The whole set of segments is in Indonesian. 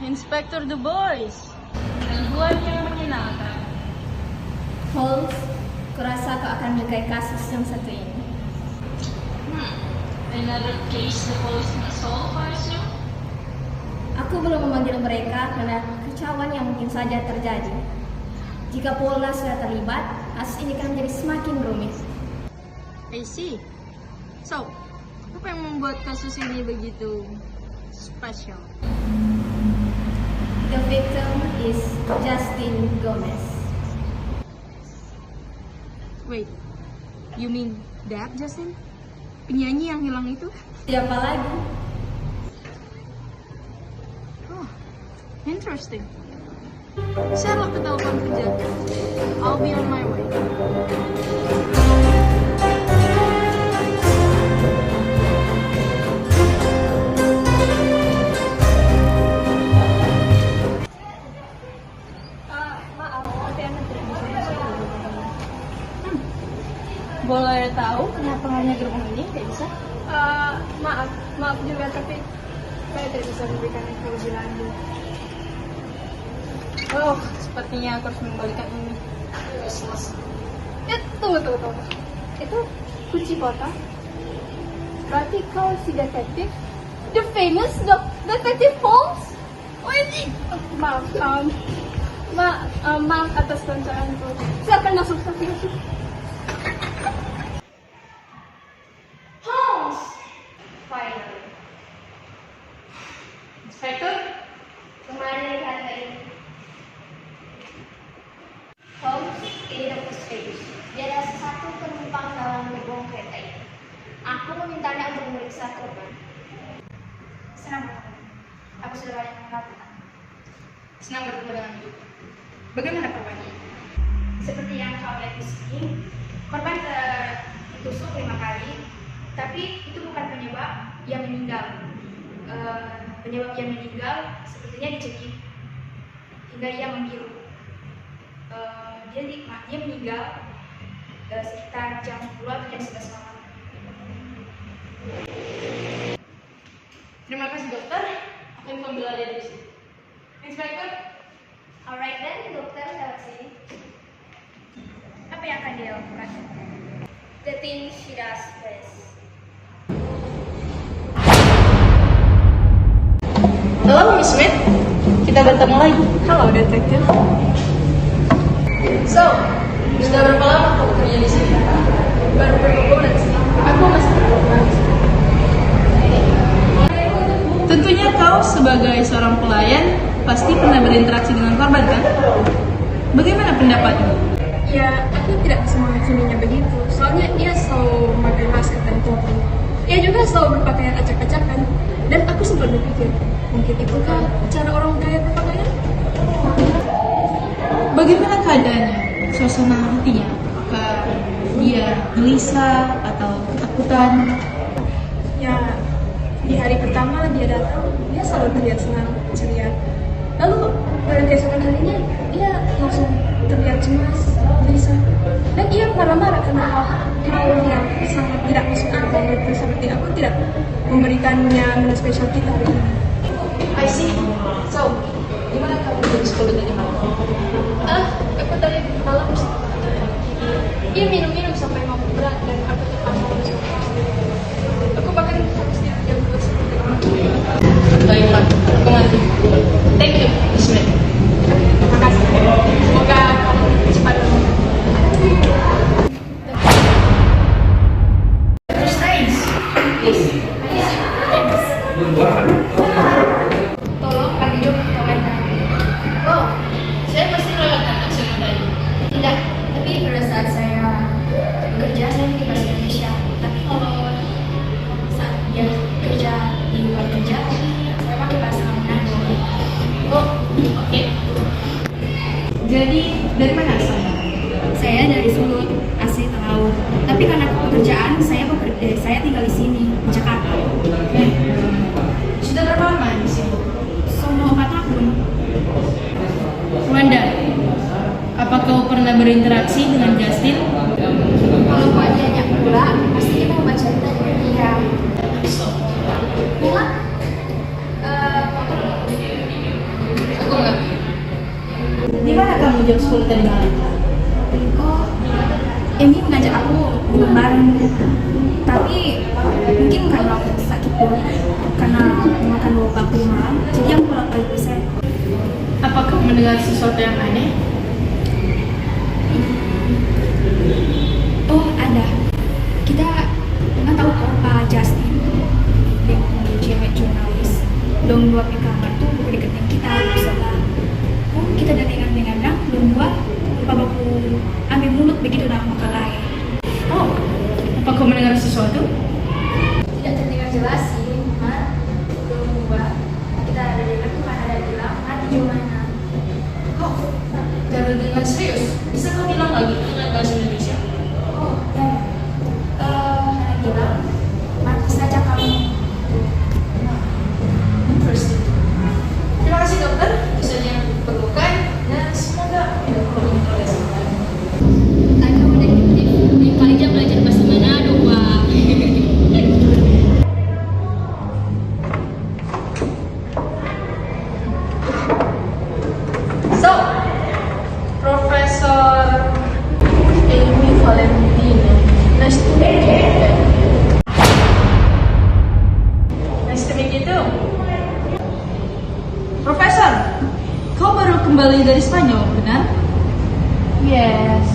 Inspector Du Bois. Gangguan yang menyenangkan. Holmes, kurasa kau akan menyukai kasus yang satu ini. Another case the police must solve, I assume? Aku belum memanggil mereka karena kekacauan yang mungkin saja terjadi. Jika Polda sudah terlibat, kasus ini akan menjadi semakin rumit. I see. So, apa yang membuat kasus ini begitu spesial? The victim is Justin Gomez. Wait, you mean that Justin? Penyanyi yang hilang itu? Siapa lagi? Oh, interesting. Sherlock ke telepon kerja. I'll be on my way. Maaf, tapi Anda tidak bisa masuk. Boleh tahu kenapa hanya gerbong ini tidak bisa? Maaf juga, tapi saya tidak bisa memberikan info lebih lanjut. Oh, sepertinya aku harus mengembalikan ini. Useless. Tunggu. Itu kunci kotak. Berarti kau si detektif? The famous Detective Holmes? Oh ini. Maaf atas pencerahanku. Silakan masuk. Holmes. Finally. Inspector? Kemana lihat ini? Holmes, ini Dr. Strange. Dia adalah satu penumpang dalam gerbong kereta ini. Aku memintanya untuk memeriksa korban. Senang bertemu. Aku sudah banyak mengatakan. Senang bertemu dengan Ibu. Bagaimana korbannya? Seperti yang kau lihat di sini, korban ditusuk 5 kali, tapi itu bukan penyebab yang meninggal. Penyebab yang meninggal sepertinya dicekik hingga ia membiru. Dia meninggal sekitar jam 10 atau jam 11 malam. Terima kasih dokter. Aku ingin membela dia di sini. Inspektor? Alright then, dokter lewat sini. Apa yang akan dia lakukan? The thing she does best. Halo, Miss Smith. Kita bertemu lagi. Halo, detektif. So, sudah berapa lama kamu kerja di sini? Baru beberapa bulan sih. Aku masih berkorban. Tentunya kau sebagai seorang pelayan pasti pernah berinteraksi dengan korban, kan? Bagaimana pendapatmu? Ya, aku tidak bisa menghakiminya begitu. Soalnya ia selalu memakai masker dan topi. Ia juga selalu berpakaian acak-acakan. Dan aku sempat berpikir, mungkin itu kan cara orang kaya berpakaian? Bagaimana keadaannya? Suasana hatinya? Apakah dia gelisah atau ketakutan? Ya, di hari pertama dia datang, dia selalu terlihat senang, ceria. Lalu pada keesokan harinya, ia langsung terlihat cemas, gelisah. Dan ia marah-marah karena hal yang sangat tidak masuk akal. Seperti aku tidak memberikannya menu spesial kita hari ini. I see. So, gimana kamu dari sekolah tadi malam? Aku tadi malam ia minum sampai mabuk berat dan aku terpaksa harus makan. Aku bahkan harusnya jam 2 seperti Baiklah, aku nanti. Thank you, Miss Smith. Terima kasih. Semoga kamu cepat sembuh. Dr. Strange, please. Tolong kami duduk toiletnya. Oh, saya pasti melewatkan aksinya tadi. Tidak, tapi pada saat saya bekerja saya pakai bahasa Indonesia. Tapi kalau saat dia kerja di luar kerja, saya pakai bahasa Manado. Oh, oke. Jadi, dari mana asalnya? Saya dari Sulut, asli tahu. Tapi karena pekerjaan saya tinggal di sini, di Jakarta. Sudah berapa lama di sini? Selama 4 tahun. Wanda, apa kau pernah berinteraksi dengan Justin? Kalau buat diajak pula, pasti kita membaca cerita dengan dia. Pula, sekolah tadi malam? Oh, Emi mengajak aku minum bareng. Tapi mungkin karena aku sakit perut, karena makan dua waktu malam, jadi aku bolak balik ke saya. Apakah mendengar sesuatu yang aneh? Oh, ada. Kita nggak tahu kok Pak Justin, dia cewek jurnalis, dong dua di kamar tuh deketin kita setelah. Oh, kita udah dengar dong dua, lupa baku ambil mulut begitu dalam makan lain. Oh, apa kau mendengar sesuatu? Tidak terdengar jelas sih, Mat. Belum ubah. Kita ada dengar tuh kan ada bilang mati Johanna. Oh, cara dengan serius. Bisa kau bilang lagi dengan bahasa Indonesia? Oh, ya. Hana bilang mati saja kamu. Interesting. Terima kasih dokter, bisanya perlukan dan semoga tidak perlu kontroversi. Aku udah detektif, paling jam belajar bahasa Manado, Pak. So, Profesor Amy Valentino, nice to meet you. Nice to meet you too. Profesor, kau baru kembali dari Spanyol, benar? Yes.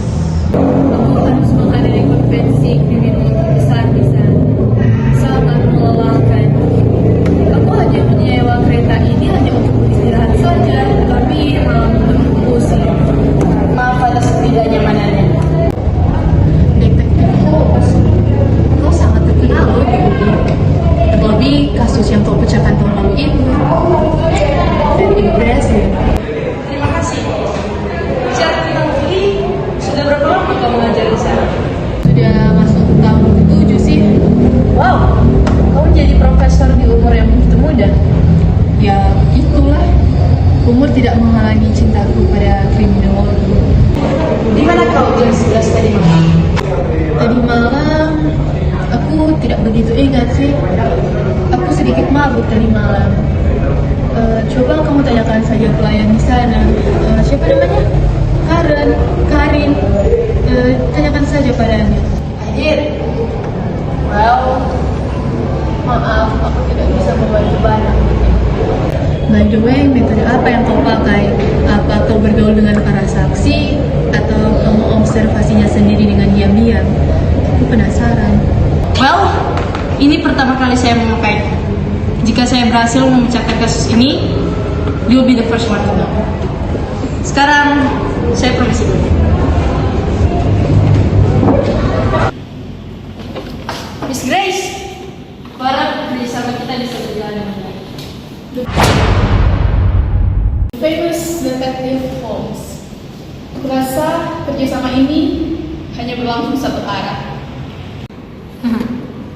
Aku harus menghadiri konferensi kriminal terbesar di sana. Sangat melelahkan. Aku hanya menyewa kereta ini hanya untuk beristirahat saja, tapi malah membuat pusing. Maaf atas ketidaknyamanannya. Detektif Holmes, kau sangat terkenal loh di dunia. Terlebih kasus yang kau pecahkan tahun lalu itu. Very impressive. Terima kasih. Bicara tentang Fili, sudah berapa lama kau mengajar di sana? Sudah masuk tahun ke-7 sih. Wow, kau menjadi profesor di umur yang begitu muda. Ya, itulah. Umur tidak menghalangi cintaku pada kriminologi. Di mana kau jam 11 tadi malam? Tadi malam, aku tidak begitu ingat sih. Aku sedikit mabuk tadi malam. Coba kamu tanyakan saja pelayan di sana. Siapa namanya? Karin. Tanyakan saja padanya. Akhir. Well, maaf, aku tidak bisa membantu banyak. By the way, metode apa yang kau pakai? Apa kau bergaul dengan para saksi? Atau kamu observasinya sendiri dengan diam-diam? Aku penasaran. Well, ini pertama kali saya memakai. Jika saya berhasil memecahkan kasus ini, you'll be the first one to know. Sekarang, saya permisi dulu. Miss Grace, harap kerjasama kita bisa berjalan dengan baik. Famous Detective Holmes. Aku rasa kerjasama ini hanya berlangsung satu arah.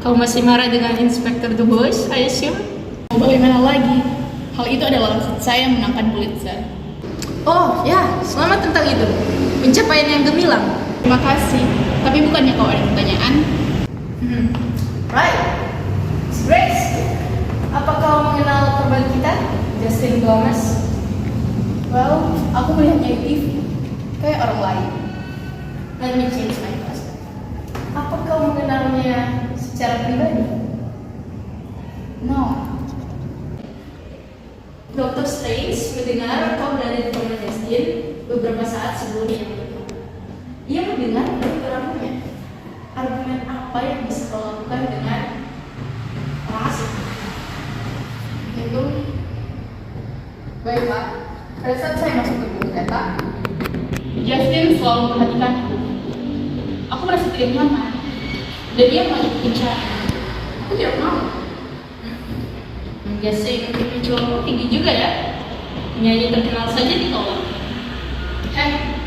Kau masih marah dengan Inspektur The Boys, I assume? Mau bagaimana lagi? Hal itu adalah alasan saya menangkan Pulitzer. Oh ya, selamat tentang itu. Pencapaian yang gemilang. Terima kasih. Tapi bukannya kau ada pertanyaan? Right. Miss Grace, apa kau mengenal korban kita, Justin Gomez? Well, aku melihatnya di TV. Kayak orang lain. Let me change my question. Apa kau mengenalnya secara pribadi? No. Dr. Strange mendengar kau berada di kamar Justin beberapa saat sebelum dia meninggal. Ia mendengar dari argumen. Argumen apa yang bisa kau lakukan dengan orang asing? Itu baik, Pak. Pada saat saya masuk ke gedung kereta, Justin selalu memperhatikanku. Aku merasa tidak nyaman dan dia mengajak bicara. Aku tidak mau. Biasanya cowok tinggi juga ya. Penyanyi terkenal saja ditolak.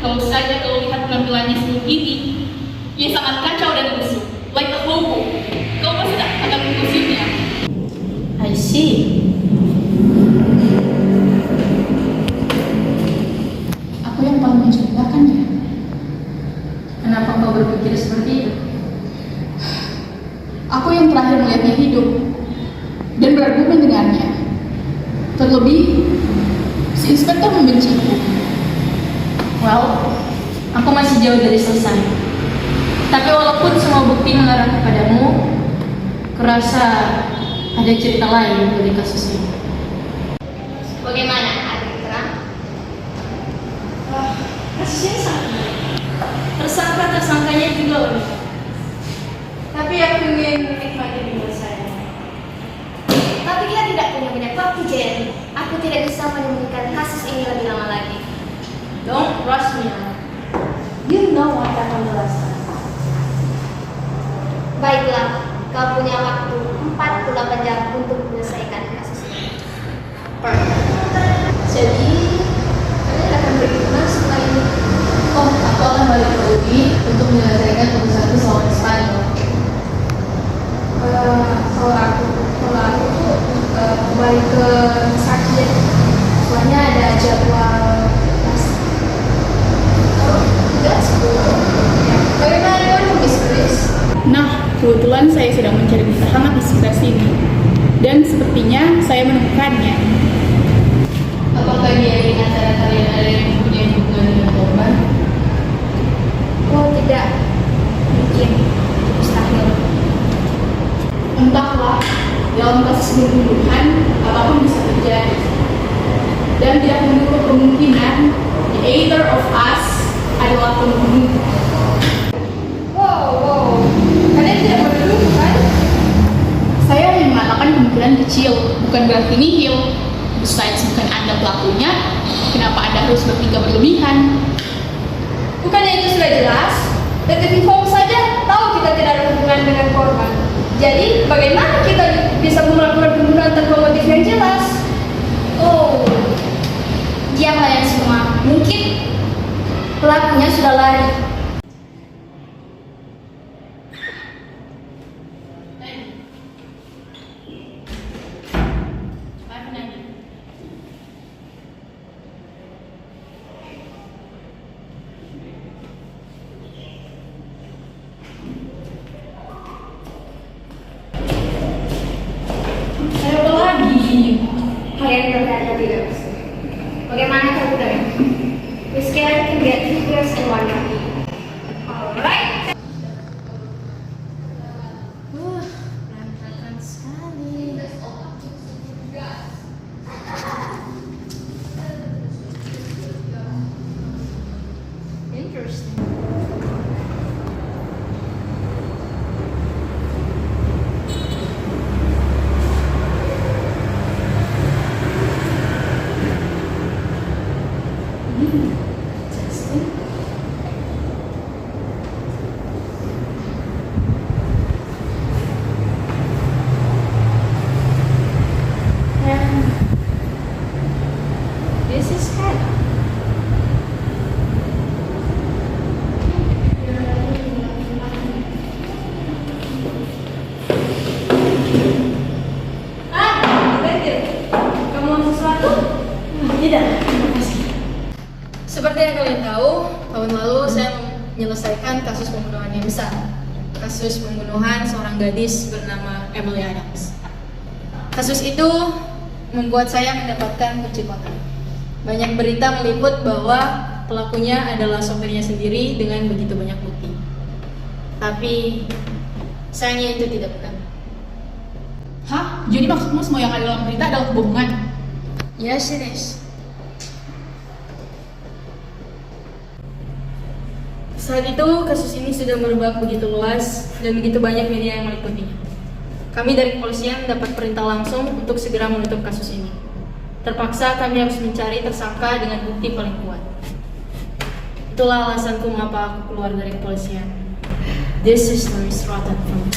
Kalau saja kau lihat penampilannya sebelum ini, ia sangat kacau dan busuk, like a hobo. Kau pasti tak akan mengusirnya. I see. Aku yang paling mencurigakannya. Kenapa kau berpikir seperti itu? Aku yang terakhir melihatnya hidup dan berargumen dengannya. Terlebih, si inspektor membenciku. Well, aku masih jauh dari selesai. Tapi walaupun semua bukti mengarah kepadamu, kurasa ada cerita lain dari kasus ini. Bagaimana? Ada yang terang? Kasusnya sangat menarik. Tersangkanya juga unik. Tapi aku ingin menikmati hidup saya. Tapi kita tidak punya banyak waktu, Jen. Aku tidak bisa menemukan kasus ini lebih lama lagi. Don't rush me now. You know what akan jelaskan. Baiklah, kau punya waktu 48 jam untuk menyelesaikan kasus ini. Jadi, kalian akan pergi kemana setelah ini? Oh, aku akan balik ke UI untuk menyelesaikan tugasku soal Spanyol. Kalau aku tuh balik ke sakit, soalnya ada jadwal les. Tidak sepuluh. Bagaimana dengan Miss Chris? Nah, kebetulan saya sedang mencari berita hangat di sekitar sini. Dan sepertinya saya menemukannya. Apakah dia di antara kalian ada yang mempunyai hubungan dengan korban? Oh tidak, mungkin mustahil. Entahlah, dalam kasus pembunuhan, apapun bisa terjadi. Dan tidak menutup kemungkinan either of us adalah pembunuh. Wow, kalian tidak menuduh kan? Saya hanya mengatakan kemungkinan kecil, bukan berarti nihil. Besides, bukan Anda pelakunya, kenapa Anda harus bertingkah berlebihan? Bukannya itu sudah jelas? Detektif Holmes saja tahu kita tidak ada hubungan dengan korban. Jadi, bagaimana kita bisa melakukan pembunuhan tanpa motif yang jelas? Oh, diam kalian semua. Mungkin pelakunya sudah lari. Kalian berkata tidak. Bagaimana kamu dari? We scared can get figures and one money. Alright. Berantakan sekali. Interesting. Justin. And this is Hannah. Kamu mau sesuatu? Tidak, terima kasih. Seperti yang kalian tahu, tahun lalu saya menyelesaikan kasus pembunuhan yang besar. Kasus pembunuhan seorang gadis bernama Emily Adams. Kasus itu membuat saya mendapatkan kecocokan. Banyak berita meliput bahwa pelakunya adalah sopirnya sendiri dengan begitu banyak bukti. Tapi sayangnya itu tidak benar. Hah? Jadi maksudmu semua yang ada dalam berita adalah kebohongan? Yes, it is. Saat itu kasus ini sudah merebak begitu luas dan begitu banyak media yang meliputinya. Kami dari kepolisian mendapat perintah langsung untuk segera menutup kasus ini. Terpaksa kami harus mencari tersangka dengan bukti paling kuat. Itulah alasanku mengapa aku keluar dari kepolisian. This is Louis Rutherford.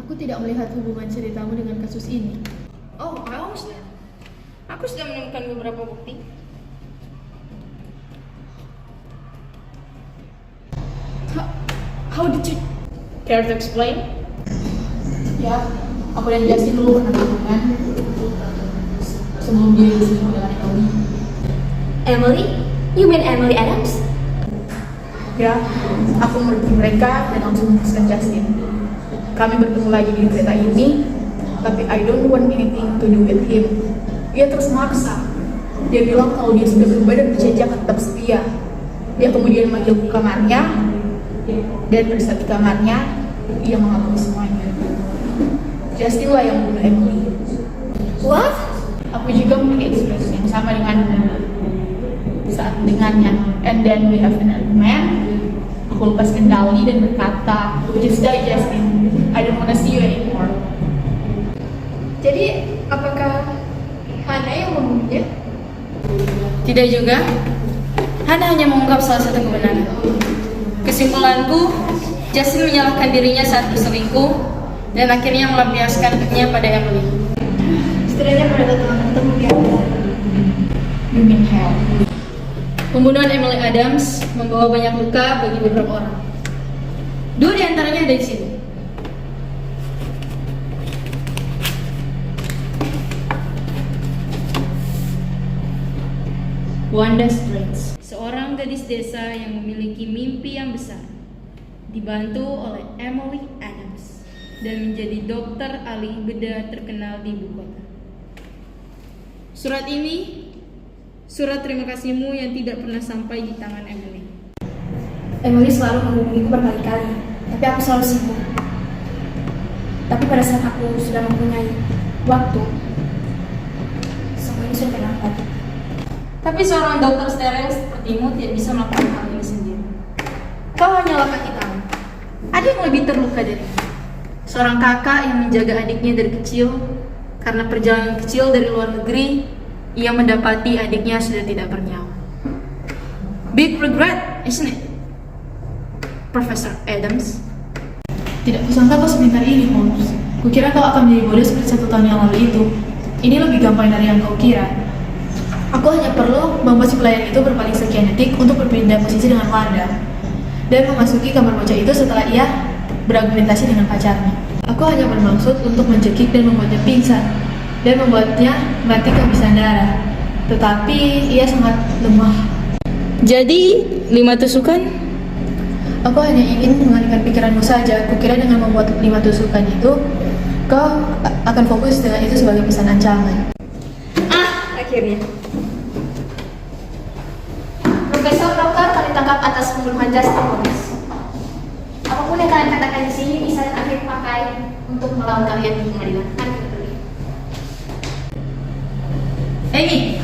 Aku tidak melihat hubungan ceritamu dengan kasus ini. Oh, I almost did. Aku sudah menemukan beberapa bukti. How did you... Care to explain? Ya, aku dan Justin dulu pernah hubungan sebelum dia diselingkuh dengan Emily. Emily? You mean Emily Adams? Ya, aku merugi mereka dan langsung memutuskan Justin. kami bertemu lagi di kereta ini, tapi I don't want anything to do with him. Dia terus maksa. Dia bilang kalau dia sudah berubah dan berjanji akan tetap setia. Dia kemudian memanggil ke kamarnya, dan pada saat di kamarnya, ia mengakui semuanya. Justin lah yang membunuh Emily. What? Aku juga memiliki ekspresi yang sama dengan saat dengannya. And then we have another man. Aku lepas kendali dan berkata, just die Justin, I don't wanna see you anymore. Jadi, apakah Hana yang membunuhnya? Tidak juga. Hana hanya mengungkap salah satu kebenaran. Kesimpulanku, Justin menyalahkan dirinya saat berselingkuh dan akhirnya melampiaskannya pada Emily. Setidaknya pada datang ketemu dia. You mean hell. Pembunuhan Emily Adams membawa banyak luka bagi beberapa orang. 2 di antaranya ada di sini. Wanda Strange, seorang gadis desa yang memiliki mimpi yang besar, dibantu oleh Emily Adams dan menjadi dokter ahli bedah terkenal di ibu kota. Surat ini, surat terima kasihmu yang tidak pernah sampai di tangan Emily. Emily selalu menghubungiku berkali-kali, tapi aku selalu sibuk. Tapi pada saat aku sudah mempunyai waktu, semua ini sudah terlambat. Tapi seorang dokter steril sepertimu tidak bisa melakukan hal ini sendiri. Kau hanyalah kaki tangan. Ada yang lebih terluka darimu. Seorang kakak yang menjaga adiknya dari kecil, karena perjalanan kecil dari luar negeri, ia mendapati adiknya sudah tidak bernyawa. Big regret, isn't it, Profesor Adams? Tidak kusangka kau sebentar ini, Holmes. Kukira kau akan menjadi bodoh seperti 1 tahun yang lalu itu. Ini lebih gampang dari yang kau kira. Aku hanya perlu membuat si pelayan itu berpaling sekian detik untuk berpindah posisi dengan Wanda dan memasuki kamar bocah itu setelah ia berargumentasi dengan pacarnya. Aku hanya bermaksud untuk mencekik dan membuatnya pingsan dan membuatnya mati kehabisan darah. Tetapi ia sangat lemah. Jadi, 5 tusukan? Aku hanya ingin mengalihkan pikiranmu saja. Kukira dengan membuat 5 tusukan itu, kau akan fokus dengan itu sebagai pesan ancaman. Akhirnya. Profesor dokter akan ditangkap atas pembunuhan Justin Holmes. Apapun yang kalian katakan di sini bisa akhir pakai Untuk melawan kalian di pengadilan. Amy,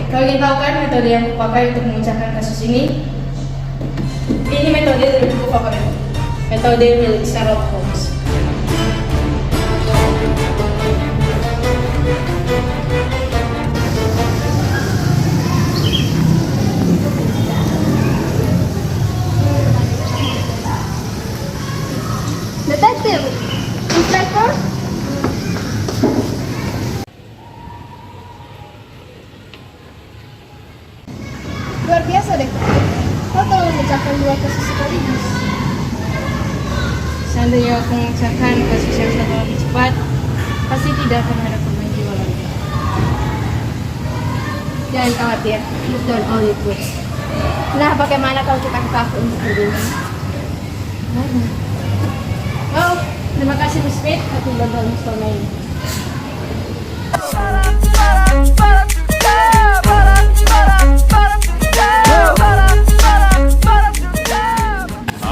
kau ingin tahu kan metode yang kupakai untuk memecahkan kasus ini? Ini metode dari buku favorit. Metode milik Sherlock Holmes. Detektif, Inspektor. Luar biasa deh. Kau telah memecahkan 2 kasus sekaligus. Seandainya aku memecahkan kasus yang satu lebih cepat, pasti tidak akan ada korban jiwa lagi. Jangan khawatir, you've done all you could. Nah, bagaimana kalau kita ke kafe untuk berdua? Oh, terima kasih Miss Smith atas bantuan selama ini.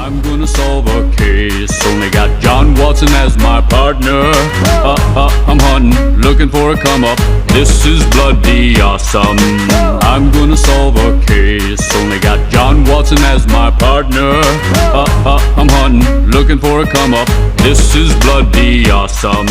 I'm gonna solve a case. Only got John Watson as my partner. I'm hunting, looking for a come up. This is bloody awesome. I'm gonna solve a case. Only got John Watson as my partner. I'm hunting, looking for a come up. This is bloody awesome.